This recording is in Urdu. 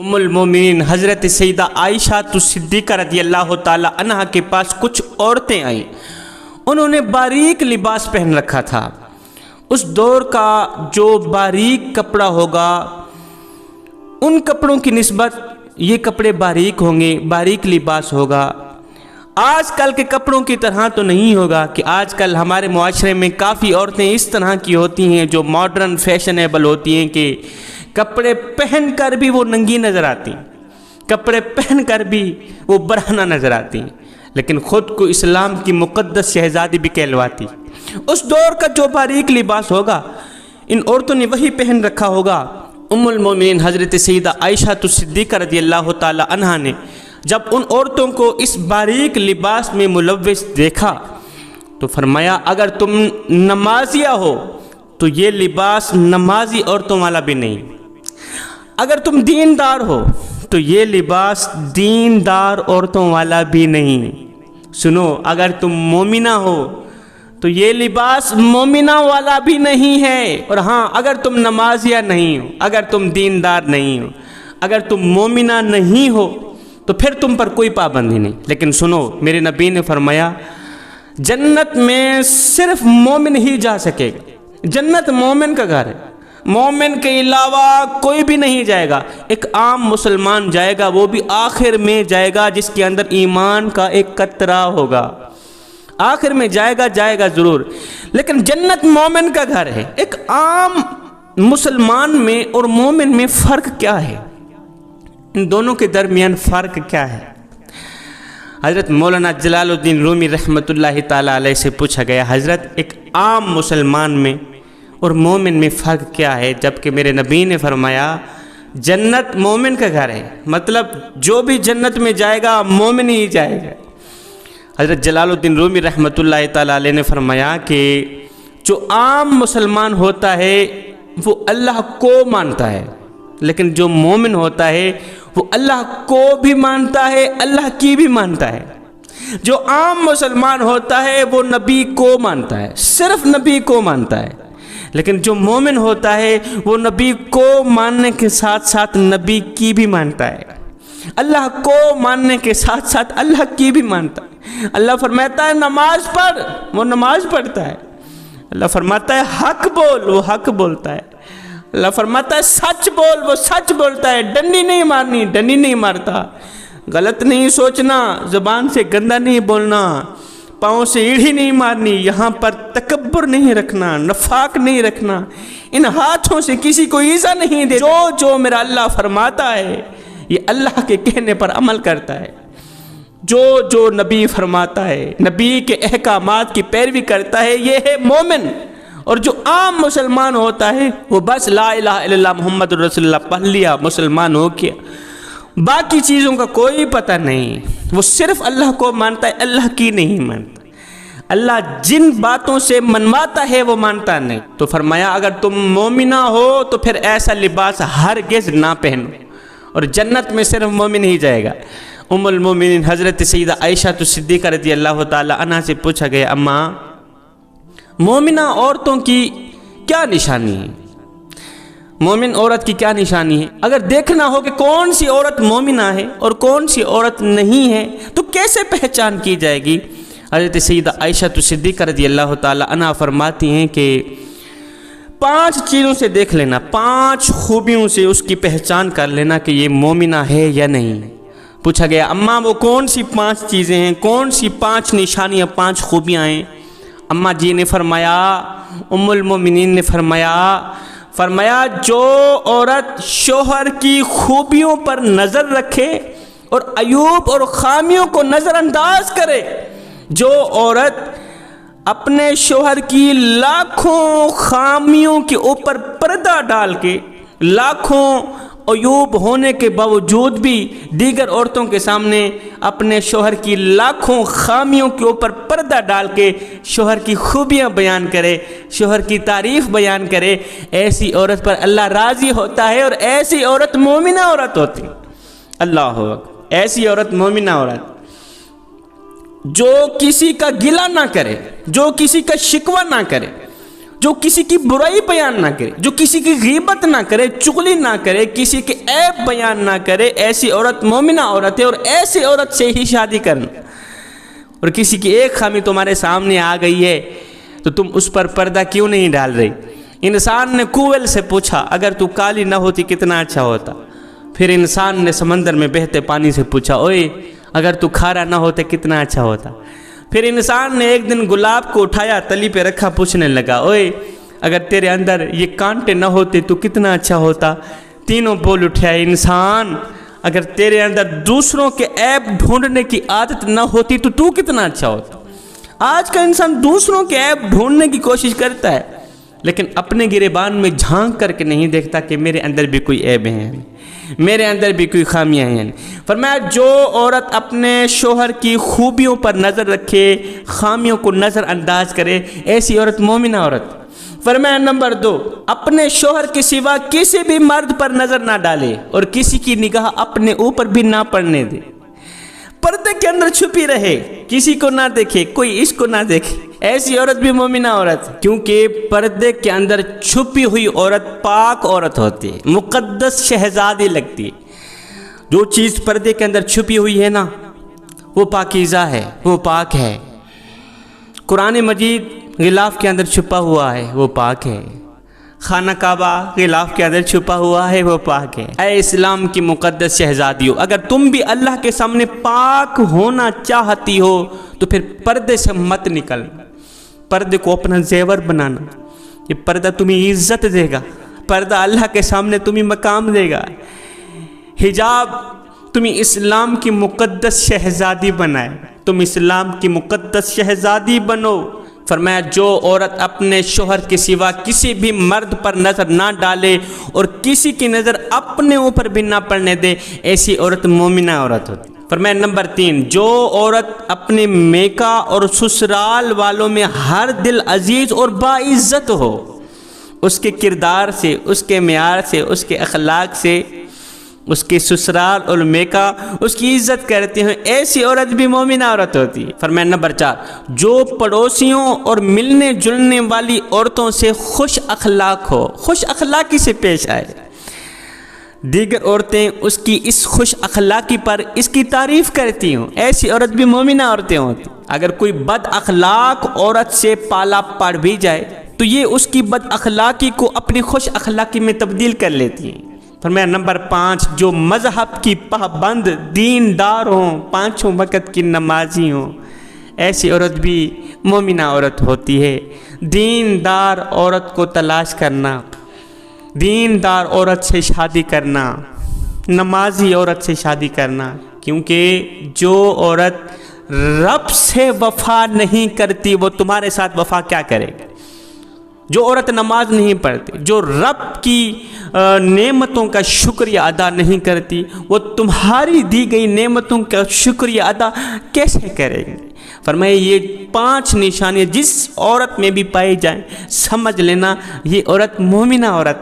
ام المومنین حضرت سیدہ عائشہ صدیقہ رضی اللہ تعالی عنہا کے پاس کچھ عورتیں آئیں۔ انہوں نے باریک لباس پہن رکھا تھا۔ اس دور کا جو باریک کپڑا ہوگا ان کپڑوں کی نسبت یہ کپڑے باریک ہوں گے، باریک لباس ہوگا۔ آج کل کے کپڑوں کی طرح تو نہیں ہوگا کہ آج کل ہمارے معاشرے میں کافی عورتیں اس طرح کی ہوتی ہیں جو ماڈرن فیشنیبل ہوتی ہیں کہ کپڑے پہن کر بھی وہ ننگی نظر آتی ہیں، کپڑے پہن کر بھی وہ برہنہ نظر آتی ہیں، لیکن خود کو اسلام کی مقدس شہزادی بھی کہلواتی۔ اس دور کا جو باریک لباس ہوگا ان عورتوں نے وہی پہن رکھا ہوگا۔ ام المومنین حضرت سیدہ عائشہ صدیقہ رضی اللہ تعالی عنہا نے جب ان عورتوں کو اس باریک لباس میں ملوث دیکھا تو فرمایا اگر تم نمازیہ ہو تو یہ لباس نمازی عورتوں والا بھی نہیں، اگر تم دیندار ہو تو یہ لباس دیندار عورتوں والا بھی نہیں۔ سنو، اگر تم مومنہ ہو تو یہ لباس مومنہ والا بھی نہیں ہے، اور ہاں اگر تم نمازیہ نہیں ہو، اگر تم دیندار نہیں ہو، اگر تم مومنہ نہیں ہو تو پھر تم پر کوئی پابندی نہیں۔ لیکن سنو، میرے نبی نے فرمایا جنت میں صرف مومن ہی جا سکے گا، جنت مومن کا گھر ہے، مومن کے علاوہ کوئی بھی نہیں جائے گا۔ ایک عام مسلمان جائے گا، وہ بھی آخر میں جائے گا جس کے اندر ایمان کا ایک قطرہ ہوگا، آخر میں جائے گا ضرور، لیکن جنت مومن کا گھر ہے۔ ایک عام مسلمان میں اور مومن میں فرق کیا ہے؟ ان دونوں کے درمیان فرق کیا ہے؟ حضرت مولانا جلال الدین رومی رحمۃ اللہ تعالی علیہ سے پوچھا گیا حضرت ایک عام مسلمان میں اور مومن میں فرق کیا ہے؟ جبکہ میرے نبی نے فرمایا جنت مومن کا گھر ہے، مطلب جو بھی جنت میں جائے گا مومن ہی جائے گا۔ حضرت جلال الدین رومی رحمۃ اللہ تعالی علیہ نے فرمایا کہ جو عام مسلمان ہوتا ہے وہ اللہ کو مانتا ہے، لیکن جو مومن ہوتا ہے وہ اللہ کو بھی مانتا ہے، اللہ کی بھی مانتا ہے۔ جو عام مسلمان ہوتا ہے وہ نبی کو مانتا ہے، صرف نبی کو مانتا ہے، لیکن جو مومن ہوتا ہے وہ نبی کو ماننے کے ساتھ ساتھ نبی کی بھی مانتا ہے، اللہ کو ماننے کے ساتھ ساتھ اللہ کی بھی مانتا ہے۔ اللہ فرماتا ہے نماز پڑھ، وہ نماز پڑھتا ہے۔ اللہ فرماتا ہے حق بول، وہ حق بولتا ہے۔ اللہ فرماتا ہے سچ بول، وہ سچ بولتا ہے۔ ڈنڈی نہیں مارنی، ڈنڈی نہیں مارتا۔ غلط نہیں سوچنا، زبان سے گندا نہیں بولنا، پاؤں سے ایڑھی نہیں مارنی، یہاں پر تکبر نہیں رکھنا، نفاق نہیں رکھنا، ان ہاتھوں سے کسی کو ایذا نہیں دے۔ جو میرا اللہ فرماتا ہے یہ اللہ کے کہنے پر عمل کرتا ہے، جو نبی فرماتا ہے، نبی کے احکامات کی پیروی کرتا ہے، یہ ہے مومن۔ اور جو عام مسلمان ہوتا ہے وہ بس لا الہ الا اللہ محمد رسول اللہ پڑھ لیا، مسلمان ہو گیا، باقی چیزوں کا کوئی پتہ نہیں، وہ صرف اللہ کو مانتا ہے، اللہ کی نہیں مانتا۔ اللہ جن باتوں سے منواتا ہے وہ مانتا نہیں۔ تو فرمایا اگر تم مومنہ ہو تو پھر ایسا لباس ہرگز نہ پہنو، اور جنت میں صرف مومن ہی جائے گا۔ ام المومنین حضرت سیدہ عائشہ صدیقہ رضی اللہ تعالی عنہا سے پوچھا گیا اماں مومنہ عورتوں کی کیا نشانی ہے؟ مومن عورت کی کیا نشانی ہے؟ اگر دیکھنا ہو کہ کون سی عورت مومنہ ہے اور کون سی عورت نہیں ہے تو کیسے پہچان کی جائے گی؟ حضرت سیدہ عائشہ صدیقہ رضی اللہ تعالی عنہا فرماتی ہیں کہ 5 چیزوں سے دیکھ لینا، 5 خوبیوں سے اس کی پہچان کر لینا کہ یہ مومنہ ہے یا نہیں۔ پوچھا گیا اماں وہ کون سی 5 چیزیں ہیں، کون سی 5 نشانیاں، 5 خوبیاں ہیں؟ اماں جی نے فرمایا، ام المومنین نے فرمایا جو عورت شوہر کی خوبیوں پر نظر رکھے اور عیوب اور خامیوں کو نظر انداز کرے، جو عورت اپنے شوہر کی لاکھوں خامیوں کے اوپر پردہ ڈال کے، لاکھوں عیوب ہونے کے باوجود بھی دیگر عورتوں کے سامنے اپنے شوہر کی لاکھوں خامیوں کے اوپر پردہ ڈال کے شوہر کی خوبیاں بیان کرے، شوہر کی تعریف بیان کرے، ایسی عورت پر اللہ راضی ہوتا ہے، اور ایسی عورت مومنہ عورت ہوتی ہے۔ اللہ اکبر، ایسی عورت مومنہ عورت جو کسی کا گلہ نہ کرے، جو کسی کا شکوہ نہ کرے، جو کسی کی برائی بیان نہ کرے, جو کسی کی غیبت نہ کرے, چغلی نہ کرے, کسی کے عیب بیان نہ کرے, ایسی عورت مومنہ عورت ہے. اور ایسی عورت سے ہی شادی کرنا. اور کسی کی ایک خامی تمہارے سامنے آ گئی ہے تو تم اس پر پردہ کیوں نہیں ڈال رہی؟ انسان نے کوئل سے پوچھا اگر تو کالی نہ ہوتی کتنا اچھا ہوتا. پھر انسان نے سمندر میں بہتے پانی سے پوچھا اوئے اگر تو کھارا نہ ہوتے کتنا اچھا ہوتا. پھر انسان نے ایک دن گلاب کو اٹھایا, تلی پہ رکھا, پوچھنے لگا اوئے اگر تیرے اندر یہ کانٹے نہ ہوتے تو کتنا اچھا ہوتا. تینوں بول اٹھا انسان اگر تیرے اندر دوسروں کے عیب ڈھونڈنے کی عادت نہ ہوتی تو کتنا اچھا ہوتا. آج کا انسان دوسروں کے عیب ڈھونڈنے کی کوشش کرتا ہے لیکن اپنے گریبان میں جھانک کر کے نہیں دیکھتا کہ میرے اندر بھی کوئی عیب ہیں, میرے اندر بھی کوئی خامیاں ہیں. فرمایا جو عورت اپنے شوہر کی خوبیوں پر نظر رکھے, خامیوں کو نظر انداز کرے, ایسی عورت مومنہ عورت. فرمایا نمبر 2, اپنے شوہر کے سوا کسی بھی مرد پر نظر نہ ڈالے اور کسی کی نگاہ اپنے اوپر بھی نہ پڑنے دے. پردے کے اندر چھپی رہے, کسی کو نہ دیکھے, کوئی اس کو نہ دیکھے. ایسی عورت بھی مومنہ عورت ہے, کیونکہ پردے کے اندر چھپی ہوئی عورت پاک عورت ہوتی ہے, مقدس شہزادی لگتی ہے. جو چیز پردے کے اندر چھپی ہوئی ہے نا وہ پاکیزہ ہے, وہ پاک ہے. قرآن مجید غلاف کے اندر چھپا ہوا ہے وہ پاک ہے. خانہ کعبہ غلاف کے اندر چھپا ہوا ہے وہ پاک ہے. اے اسلام کی مقدس شہزادیوں, اگر تم بھی اللہ کے سامنے پاک ہونا چاہتی ہو تو پھر پردے سے مت نکلنا. پردے کو اپنا زیور بنانا. یہ پردہ تمہیں عزت دے گا, پردہ اللہ کے سامنے تمہیں مقام دے گا. حجاب تمہیں اسلام کی مقدس شہزادی بنائے, تم اسلام کی مقدس شہزادی بنو. فرمایا جو عورت اپنے شوہر کے سوا کسی بھی مرد پر نظر نہ ڈالے اور کسی کی نظر اپنے اوپر بھی نہ پڑنے دے, ایسی عورت مومنہ عورت ہوتی. فرمایا نمبر 3, جو عورت اپنے میکا اور سسرال والوں میں ہر دل عزیز اور باعزت ہو, اس کے کردار سے, اس کے معیار سے, اس کے اخلاق سے, اس کے سسرال اور میکا اس کی عزت کرتے ہیں, ایسی عورت بھی مومنہ عورت ہوتی ہے. فرمایا نمبر 4, جو پڑوسیوں اور ملنے جلنے والی عورتوں سے خوش اخلاق ہو, خوش اخلاقی سے پیش آئے. دیگر عورتیں اس کی اس خوش اخلاقی پر اس کی تعریف کرتی ہوں, ایسی عورت بھی مومنہ عورتیں ہوتی. اگر کوئی بد اخلاق عورت سے پالا پڑ بھی جائے تو یہ اس کی بد اخلاقی کو اپنی خوش اخلاقی میں تبدیل کر لیتی ہیں. فرمایا نمبر 5, جو مذہب کی پابند دیندار ہوں, 5 وقت کی نمازی ہوں, ایسی عورت بھی مومنہ عورت ہوتی ہے. دیندار عورت کو تلاش کرنا, دیندار عورت سے شادی کرنا, نمازی عورت سے شادی کرنا, کیونکہ جو عورت رب سے وفا نہیں کرتی وہ تمہارے ساتھ وفا کیا کرے گی. جو عورت نماز نہیں پڑھتی, جو رب کی نعمتوں کا شکریہ ادا نہیں کرتی, وہ تمہاری دی گئی نعمتوں کا شکریہ ادا کیسے کرے گی. فرمایا یہ 5 نشانیاں جس عورت میں بھی پائی جائیں, سمجھ لینا یہ عورت مومنہ عورت ہے.